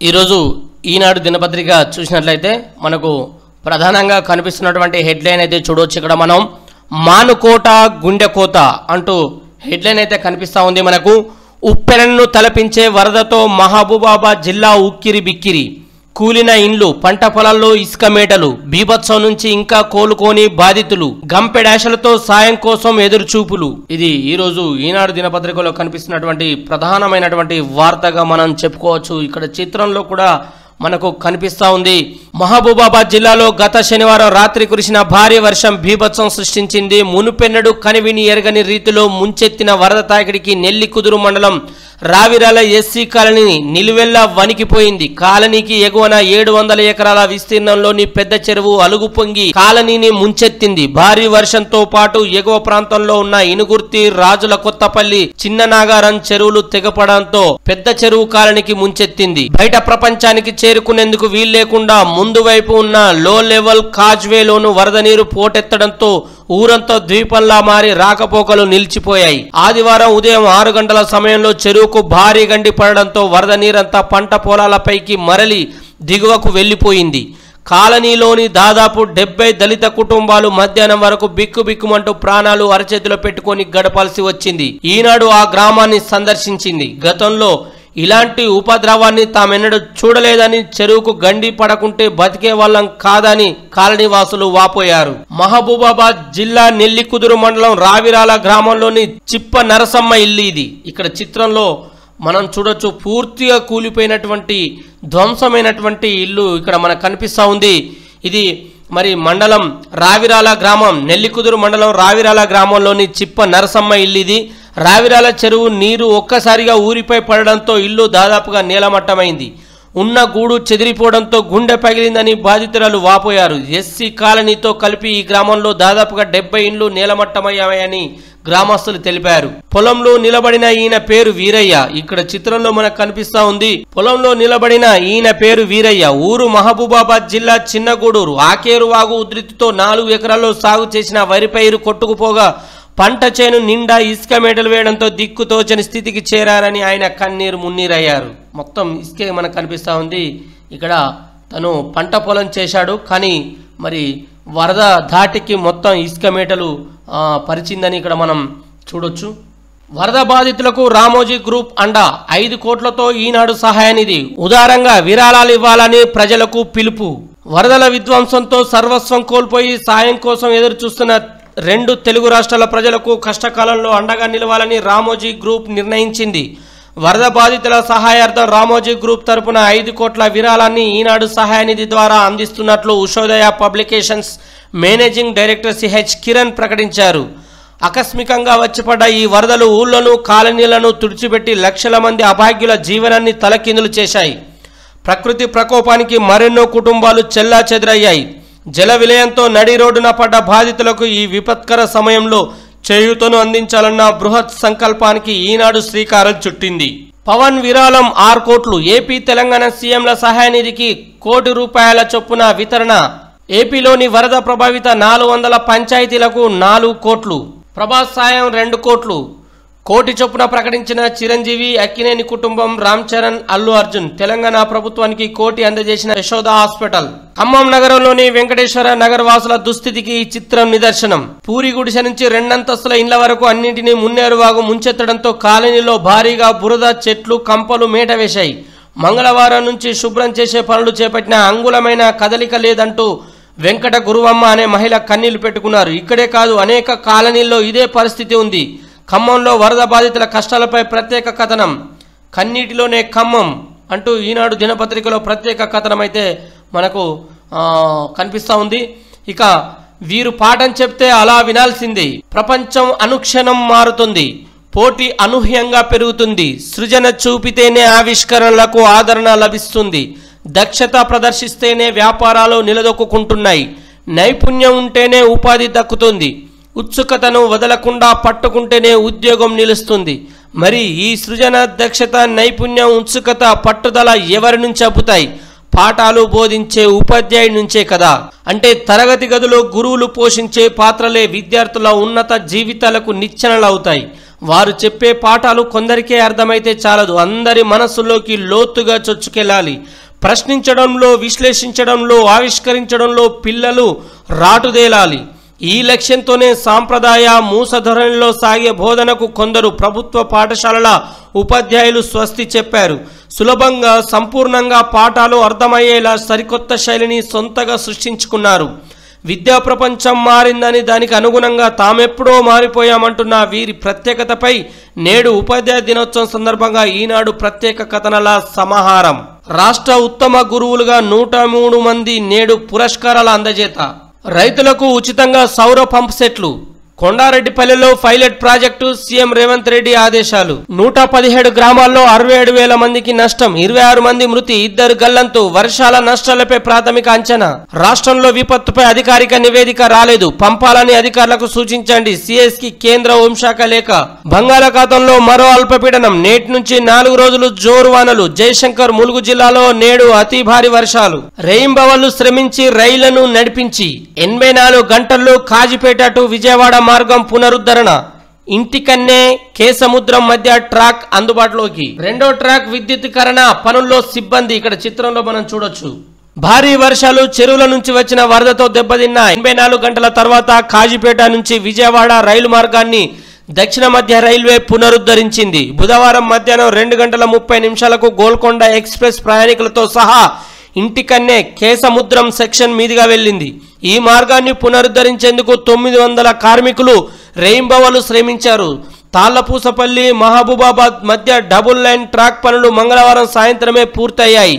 ఈరోజు ఈనాడు దినపత్రిక చూసినట్లయితే మనకు ప్రధానంగా కనిపిస్తున్నటువంటి హెడ్లైన్ అయితే చూడొచ్చు. ఇక్కడ మనం మానుకోట గుండెకోత అంటూ హెడ్లైన్ అయితే కనిపిస్తూ ఉంది. మనకు ఉప్పెనను తలపించే వరదతో మహబూబాబాద్ జిల్లా ఉక్కిరి బిక్కిరి, కూలిన ఇండ్లు, పంట పొలాల్లో ఇసుక మేటలు, బీభత్సం నుంచి ఇంకా కోలుకోని బాధితులు, గంపెడాశలతో సాయం కోసం ఎదురుచూపులు. ఇది ఈరోజు ఈనాడు దినపత్రికలో కనిపిస్తున్నటువంటి ప్రధానమైనటువంటి వార్తగా మనం చెప్పుకోవచ్చు. ఇక్కడ చిత్రంలో కూడా మనకు కనిపిస్తా ఉంది. మహబూబాబాద్ జిల్లాలో గత శనివారం రాత్రి కురిసిన భారీ వర్షం బీభత్సం సృష్టించింది. మునుపెన్నడు కనివిని ఎరగని రీతిలో ముంచెత్తిన వరద తాకిడికి నెల్లికుదురు మండలం రావిరాల ఎస్సీ కాలనీ నిలువెల్లా వణికిపోయింది. కాలనీకి ఎగువన 700 ఎకరాల విస్తీర్ణంలోని పెద్ద చెరువు అలుగు పొంగి కాలనీని ముంచెత్తింది. భారీ వర్షంతో పాటు ఎగువ ప్రాంతంలో ఉన్న ఇనుగుర్తి, రాజుల కొత్తపల్లి, చిన్న నాగారం చెరువులు తెగపడంతో పెద్ద చెరువు కాలనీకి ముంచెత్తింది. బయట ప్రపంచానికి చేరుకునేందుకు వీల్లేకుండా ముందు వైపు ఉన్న లో లెవెల్ కాజ్వేలోను వరద నీరు పోటెత్తడంతో ఊరంతా ద్వీపంలా మారి రాకపోకలు నిలిచిపోయాయి. ఆదివారం ఉదయం 6 గంటల సమయంలో చెరువుకు భారీ గండి పడడంతో వరద నీరంతా పంట పొలాలపైకి మరలి దిగువకు వెళ్లిపోయింది. కాలనీలోని దాదాపు 70 దళిత కుటుంబాలు మధ్యాహ్నం వరకు బిక్కుబిక్కుమంటూ ప్రాణాలు అరచేతిలో పెట్టుకొని గడపాల్సి వచ్చింది. ఈనాడు ఆ గ్రామాన్ని సందర్శించింది. గతంలో ఇలాంటి ఉపద్రవాన్ని తామెన్నడూ చూడలేదని, చెరువుకు గండి పడకుంటే బతికే వాళ్ళం కాదని కాలనీవాసులు వాపోయారు. మహబూబాబాద్ జిల్లా నెల్లికుదురు మండలం రావిరాల గ్రామంలోని చిప్ప నరసమ్మ ఇల్లు ఇది. ఇక్కడ చిత్రంలో మనం చూడొచ్చు. పూర్తిగా కూలిపోయినటువంటి ధ్వంసమైనటువంటి ఇల్లు ఇక్కడ మనకు కనిపిస్తూ ఉంది. ఇది మరి మండలం రావిరాల గ్రామం, నెల్లికుదురు మండలం రావిరాల గ్రామంలోని చిప్ప నరసమ్మ ఇల్లు ఇది. రావిరాల చెరువు నీరు ఒక్కసారిగా ఊరిపై పడడంతో ఇల్లు దాదాపుగా నేలమట్టమైంది. ఉన్న గూడు చెదిరిపోవడంతో గుండె పగిలిందని బాధితురాలు వాపోయారు. ఎస్సీ కాలనీతో కలిపి ఈ గ్రామంలో దాదాపుగా 70 ఇండ్లు నేలమట్టమయ్యాయని గ్రామస్తులు తెలిపారు. పొలంలో నిలబడిన ఈయన పేరు వీరయ్య. ఇక్కడ చిత్రంలో మనకు కనిపిస్తా ఉంది. పొలంలో నిలబడిన ఈయన పేరు వీరయ్య. ఊరు మహబూబాబాద్ జిల్లా చిన్నగూడూరు. ఆకేరు వాగు ఉధృతితో 4 ఎకరాల్లో సాగు చేసిన వరి పైరు కొట్టుకుపోగా పంట చేను నిండా ఇసుక మేటలు వేయడంతో దిక్కుతోచని స్థితికి చేరారని ఆయన కన్నీరు మున్నీరయ్యారు. మొత్తం ఇసుకే మనకు కనిపిస్తూ ఉంది. ఇక్కడ తను పంట పొలం చేశాడు, కానీ మరి వరద ధాటికి మొత్తం ఇసుక మేటలు పరిచిందని ఇక్కడ మనం చూడొచ్చు. వరద బాధితులకు రామోజీ గ్రూప్ అండా 5 కోట్లతో ఈనాడు సహాయనిధి ఉదారంగా విరాళాలు ఇవ్వాలని ప్రజలకు పిలుపు. వరదల విధ్వంసంతో సర్వస్వం కోల్పోయి సాయం కోసం ఎదురు చూస్తున్న 2 తెలుగు రాష్ట్రాల ప్రజలకు కష్టకాలంలో అండగా నిలవాలని రామోజీ గ్రూప్ నిర్ణయించింది. వరద బాధితుల సహాయార్థం రామోజీ గ్రూప్ తరపున 5 కోట్ల విరాళాన్ని ఈనాడు సహాయనిధి ద్వారా అందిస్తున్నట్లు Ushodaya publications managing director CH Kiran ప్రకటించారు. ఆకస్మికంగా వచ్చిపడ్డ ఈ వరదలు ఊళ్లను, కాలనీలను తుడిచిపెట్టి లక్షల మంది అభాగ్యుల జీవనాన్ని తలకిందులు చేశాయి. ప్రకృతి ప్రకోపానికి మరెన్నో కుటుంబాలు చెల్లాచెదురయ్యాయి. జల విలయంతో నడి రోడ్డున పడ్డ బాధితులకు ఈ విపత్కర సమయంలో చేయూతను అందించాలన్న బృహత్ సంకల్పానికి ఈనాడు శ్రీకారం చుట్టింది. పవన్ విరాళం 6 కోట్లు. ఏపీ, తెలంగాణ సీఎంల సహాయనిధికి ₹1 కోటి చొప్పున వితరణ. ఏపీలోని వరద ప్రభావిత 400 పంచాయతీలకు 4 కోట్లు. ప్రభాస్ సాయం 2 కోట్లు. కోటి చొప్పున ప్రకటించిన చిరంజీవి, అక్కినేని కుటుంబం, రామ్ చరణ్, అల్లు అర్జున్. తెలంగాణ ప్రభుత్వానికి కోటి అందజేసిన యశోద హాస్పిటల్. ఖమ్మం నగరంలోని వెంకటేశ్వర నగర్ వాసుల దుస్థితికి ఈ చిత్రం నిదర్శనం. పూరి గుడిసె నుంచి 2 అంతస్తుల ఇండ్ల వరకు అన్నింటినీ మున్నేరువాగు ముంచెత్తడంతో కాలనీలో భారీగా బురద, చెట్లు, కంపలు మేట వేశాయి. మంగళవారం నుంచి శుభ్రం చేసే పనులు చేపట్టిన అంగుళమైన కదలిక లేదంటూ వెంకట గురువమ్మ అనే మహిళ కన్నీళ్లు పెట్టుకున్నారు. ఇక్కడే కాదు, అనేక కాలనీల్లో ఇదే పరిస్థితి ఉంది. ఖమ్మంలో వరద బాధితుల కష్టాలపై ప్రత్యేక కథనం. కన్నీటిలోనే ఖమ్మం అంటూ ఈనాడు దినపత్రికలో ప్రత్యేక కథనం అయితే మనకు కనిపిస్తూ ఉంది. ఇక వీరు పాఠం చెప్తే అలా వినాల్సిందే. ప్రపంచం అనుక్షణం మారుతుంది. పోటీ అనూహ్యంగా పెరుగుతుంది. సృజన చూపితేనే ఆవిష్కరణలకు ఆదరణ లభిస్తుంది. దక్షత ప్రదర్శిస్తేనే వ్యాపారాలు నిలదొక్కుంటున్నాయి. నైపుణ్యం ఉంటేనే ఉపాధి దక్కుతుంది. ఉత్సుకతను వదలకుండా పట్టుకుంటేనే ఉద్యోగం నిలుస్తుంది. మరి ఈ సృజన, దక్షత, నైపుణ్యం, ఉత్సుకత, పట్టుదల ఎవరి నుంచి అబ్బుతాయి? పాఠాలు బోధించే ఉపాధ్యాయుడి నుంచే కదా. అంటే తరగతి గదిలో గురువులు పోషించే పాత్రలే విద్యార్థుల ఉన్నత జీవితాలకు నిచ్చెనలు అవుతాయి. వారు చెప్పే పాఠాలు కొందరికే అర్థమైతే చాలదు, అందరి మనస్సులోకి లోతుగా చొచ్చుకెళ్ళాలి. ప్రశ్నించడంలో, విశ్లేషించడంలో, ఆవిష్కరించడంలో పిల్లలు రాటుదేలాలి. ఈ లక్ష్యంతోనే సాంప్రదాయ మూసధోరణిలో సాగే బోధనకు కొందరు ప్రభుత్వ పాఠశాలల ఉపాధ్యాయులు స్వస్తి చెప్పారు. సులభంగా, సంపూర్ణంగా పాఠాలు అర్థమయ్యేలా సరికొత్త శైలిని సొంతగా సృష్టించుకున్నారు. విద్యా ప్రపంచం మారిందని, దానికి అనుగుణంగా తామెప్పుడో మారిపోయామంటున్న వీరి ప్రత్యేకతపై నేడు ఉపాధ్యాయ దినోత్సవం సందర్భంగా ఈనాడు ప్రత్యేక కథనాల సమాహారం. రాష్ట్ర ఉత్తమ గురువులుగా 103 మంది నేడు పురస్కారాల అందజేత. రైతులకు ఉచితంగా సౌర పంప్ సెట్లు. కొండారెడ్డిపల్లిలో pilot project, CM Revanth Reddy ఆదేశాలు. 117 గ్రామాల్లో 67,000 మందికి నష్టం, 26 మంది మృతి, 2 గల్లంతు. వర్షాల నష్టాలపై ప్రాథమిక అంచనా. రాష్ట్రంలో విపత్తుపై అధికారిక నివేదిక రాలేదు, పంపాలని అధికారులకు సూచించండి, సిఎస్ కి కేంద్ర హోంశాఖ లేఖ. బంగాళాఖాతంలో మరో అల్పపీడనం, నేటి నుంచి 4 రోజులు జోరు వానలు. జయశంకర్, ములుగు జిల్లాలో నేడు అతి భారీ వర్షాలు. రేయింబవళ్లు శ్రమించి రైళ్లను నడిపించి 84 గంటల్లో కాజిపేట టు విజయవాడ మార్గం పునరుద్ధరణ. ఇంటికన్నే కేసముద్రం మధ్య ట్రాక్ అందుబాటులోకి. 2వ ట్రాక్ విద్యుతీకరణ పనుల్లో సిబ్బంది. ఇక్కడ చిత్రంలో మనం చూడొచ్చు. భారీ వర్షాలు, చెరువుల నుంచి వచ్చిన వరదతో దెబ్బతిన్న 84 గంటల తర్వాత కాజిపేట నుంచి విజయవాడ రైలు మార్గాన్ని దక్షిణ మధ్య రైల్వే పునరుద్ధరించింది. బుధవారం మధ్యాహ్నం 2 గంటల 30 నిమిషాలకు గోల్కొండ ఎక్స్ప్రెస్ ప్రయాణికులతో సహా ఇంటికన్నే కేసముద్రం సెక్షన్ మీదుగా వెళ్ళింది. ఈ మార్గాన్ని పునరుద్ధరించేందుకు 900 కార్మికులు రేయింబవళ్లు శ్రమించారు. తాళ్లపూసపల్లి, మహబూబాబాద్ మధ్య డబుల్ లైన్ ట్రాక్ పనులు మంగళవారం సాయంత్రమే పూర్తయ్యాయి.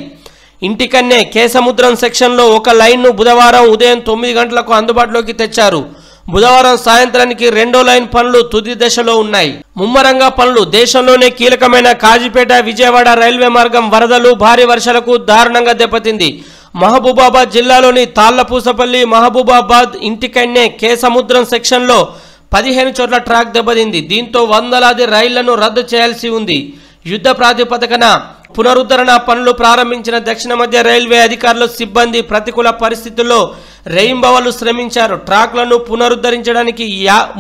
ఇంటికన్నే కేసముద్రం సెక్షన్లో ఒక లైన్ను బుధవారం ఉదయం 9 గంటలకు అందుబాటులోకి తెచ్చారు. బుధవారం సాయంత్రానికి 2వ లైన్ పనులు తుది దశలో ఉన్నాయి. ముమ్మరంగా పనులు. దేశంలోనే కీలకమైన కాజిపేట విజయవాడ రైల్వే మార్గం వరదలు, భారీ వర్షాలకు దారుణంగా దెబ్బతింది. మహబూబాబాద్ జిల్లాలోని తాళ్లపూసపల్లి, మహబూబాబాద్, ఇంటికన్నే కేసముద్రం సెక్షన్లో 15 చోట్ల ట్రాక్ దెబ్బతింది. దీంతో వందలాది రైళ్లను రద్దు చేయాల్సి ఉంది. యుద్ధ ప్రాతిపదికన పునరుద్ధరణ పనులు ప్రారంభించిన దక్షిణ మధ్య రైల్వే అధికారులు, సిబ్బంది ప్రతికూల పరిస్థితుల్లో రేయింబవళ్లు శ్రమించారు. ట్రాక్లను పునరుద్ధరించడానికి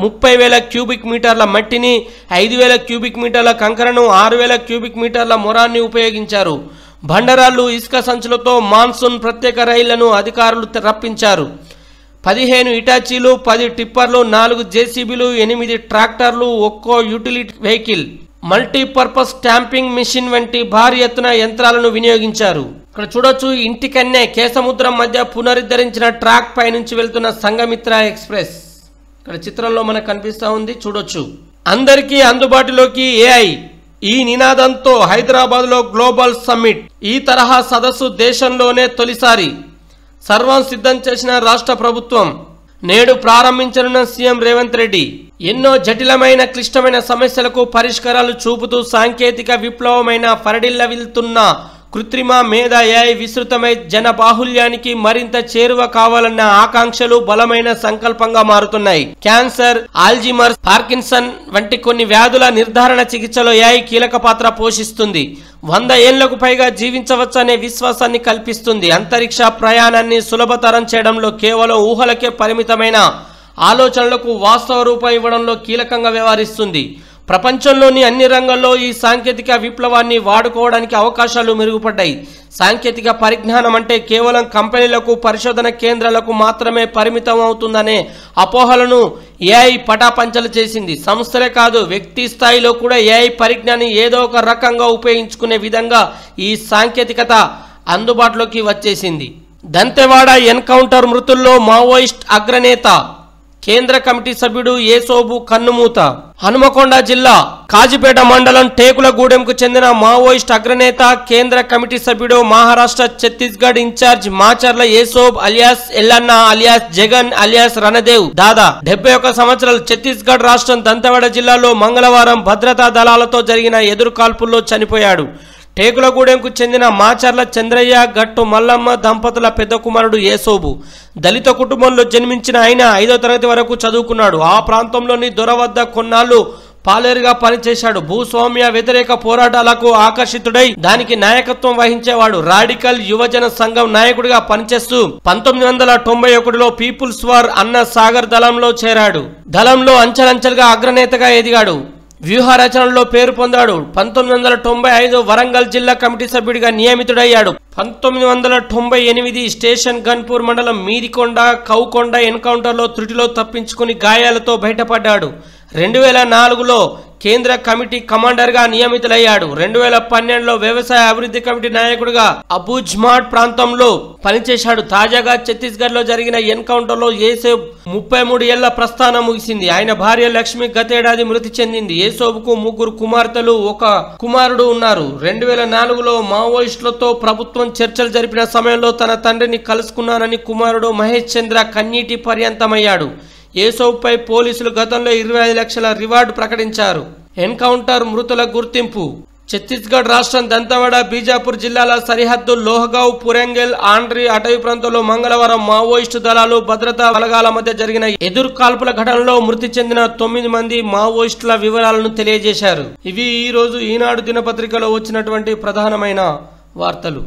30,000 క్యూబిక్ మీటర్ల మట్టిని, 5,000 క్యూబిక్ మీటర్ల కంకరను, 6,000 క్యూబిక్ మీటర్ల మొరాన్ని ఉపయోగించారు. బండరాళ్లు, ఇసుక సంచులతో మాన్సూన్ ప్రత్యేక రైళ్లను అధికారులు రప్పించారు. 15 ఇటాచీలు, 10 టిప్పర్లు, 4 జేసీబీలు, 8 ట్రాక్టర్లు, ఒక్కో utility vehicle, multipurpose stamping machine వంటి భారీ ఎత్తున యంత్రాలను వినియోగించారు. ఇక్కడ చూడొచ్చు, ఇంటికన్నే కేసముద్రం మధ్య పునరుద్ధరించిన ట్రాక్ పై నుంచి వెళ్తున్న సంఘమిత్ర ఎక్స్ప్రెస్. ఇక్కడ చిత్రంలో మనకు కనిపిస్తా ఉంది, చూడొచ్చు. అందరికీ అందుబాటులోకి ఏఐ. ఈ నినాదంతో హైదరాబాద్లో గ్లోబల్ సమ్మిట్. ఈ తరహా సదస్సు దేశంలోనే తొలిసారి. సర్వం సిద్ధం చేసిన రాష్ట్ర ప్రభుత్వం. నేడు ప్రారంభించనున్న సీఎం రేవంత్ రెడ్డి. ఎన్నో జటిలమైన, క్లిష్టమైన సమస్యలకు పరిష్కారాలు చూపుతూ సాంకేతిక విప్లవమైన పరిడిల్లవిల్తున్న కృత్రిమ మేధ ఏఐ విస్తృతమై జన బాహుళ్యానికి మరింత చేరువ కావాలన్న ఆకాంక్షలు బలమైన సంకల్పంగా మారుతున్నాయి. క్యాన్సర్, ఆల్జీమర్స్, పార్కిన్సన్ వంటి కొన్ని వ్యాధుల నిర్ధారణ చికిత్సలో ఏఐ కీలక పాత్ర పోషిస్తుంది. 100 ఏళ్లకు పైగా జీవించవచ్చనే విశ్వాసాన్ని కల్పిస్తుంది. అంతరిక్ష ప్రయాణాన్ని సులభతరం చేయడంలో, కేవలం ఊహలకే పరిమితమైన ఆలోచనలకు వాస్తవ రూపం ఇవ్వడంలో కీలకంగా వ్యవహరిస్తుంది. ప్రపంచంలోని అన్ని రంగాల్లో ఈ సాంకేతిక విప్లవాన్ని వాడుకోవడానికి అవకాశాలు మెరుగుపడ్డాయి. సాంకేతిక పరిజ్ఞానం అంటే కేవలం కంపెనీలకు, పరిశోధన కేంద్రాలకు మాత్రమే పరిమితం అవుతుందనే అపోహలను ఏఐ పటాపంచలు చేసింది. సంస్థలే కాదు, వ్యక్తి స్థాయిలో కూడా ఏఐ పరిజ్ఞానాన్ని ఏదో ఒక రకంగా ఉపయోగించుకునే విధంగా ఈ సాంకేతికత అందుబాటులోకి వచ్చేసింది. దంతెవాడ ఎన్కౌంటర్ మృతుల్లో మావోయిస్ట్ అగ్రనేత, కేంద్ర కమిటీ సభ్యుడు ఏసోబు కన్నుమూత. హనుమకొండ జిల్లా కాజిపేట మండలం టేకులగూడెంకు చెందిన మావోయిస్ట్ అగ్రనేత, కేంద్ర కమిటీ సభ్యుడు, Maharashtra Chhattisgarh incharge Macharla Esob alias Ellanna alias Jagan alias Ranadev Dada, 71 సంవత్సరాలు. ఛత్తీస్గఢ్ రాష్ట్రం దంతెవాడ జిల్లాలో మంగళవారం భద్రతా దళాలతో జరిగిన ఎదురుకాల్పుల్లో చనిపోయాడు. టేకులగూడెంకు చెందిన మాచర్ల చంద్రయ్య, గట్టు మల్లమ్మ దంపతుల పెద్ద కుమారుడు ఏసోబు. దళిత కుటుంబంలో జన్మించిన ఆయన 5వ తరగతి వరకు చదువుకున్నాడు. ఆ ప్రాంతంలోని దొర వద్ద కొన్నాళ్లు పాలేరుగా పనిచేశాడు. భూస్వామ్య వ్యతిరేక పోరాటాలకు ఆకర్షితుడై దానికి నాయకత్వం వహించేవాడు. రాడికల్ యువజన సంఘం నాయకుడిగా పనిచేస్తూ 1991లో పీపుల్స్ వార్ అన్న సాగర్ దళంలో చేరాడు. దళంలో అంచెలంచెలుగా అగ్రనేతగా ఎదిగాడు. వ్యూహ రచనలో పేరు పొందాడు. 1995 వరంగల్ జిల్లా కమిటీ సభ్యుడిగా నియమితుడయ్యాడు. 1998 స్టేషన్ గన్పూర్ మండలం మీదికొండ కౌకొండ ఎన్కౌంటర్లో త్రుటిలో తప్పించుకుని గాయాలతో బయటపడ్డాడు. 2004లో కేంద్ర కమిటీ కమాండర్గా నియమితులయ్యాడు. 2012లో వ్యవసాయ అభివృద్ధి కమిటీ నాయకుడిగా అబుజ్మాడ్ ప్రాంతంలో పనిచేశాడు. తాజాగా ఛత్తీస్గఢ్లో జరిగిన ఎన్కౌంటర్లో యేసోబ్ 33 ఏళ్ల ప్రస్థానం ముగిసింది. ఆయన భార్య లక్ష్మి గతేడాది మృతి చెందింది. యేసోబ్కు 3 కుమార్తెలు 1 కుమారుడు ఉన్నారు. 2004లో మావోయిస్టులతో ప్రభుత్వం చర్చలు జరిపిన సమయంలో తన తండ్రిని కలుసుకున్నానని కుమారుడు మహేష్ చంద్ర కన్నీటి పర్యంతమయ్యాడు. యేసోబ్పై పోలీసులు గతంలో 25 లక్షల రివార్డు ప్రకటించారు. ఎన్కౌంటర్ మృతుల గుర్తింపు. ఛత్తీస్గఢ్ రాష్ట్రం దంతవాడ బీజాపూర్ జిల్లాల సరిహద్దు లోహగావ్ పురెంగెల్ ఆండ్రి అటవీ ప్రాంతంలో మంగళవారం మావోయిస్టు దళాలు భద్రతా బలగాల మధ్య జరిగిన ఎదురు కాల్పుల ఘటనలో మృతి చెందిన 9 మంది మావోయిస్టుల వివరాలను తెలియజేశారు. ఇవి ఈ రోజు ఈనాడు దినపత్రికలో వచ్చినటువంటి ప్రధానమైన వార్తలు.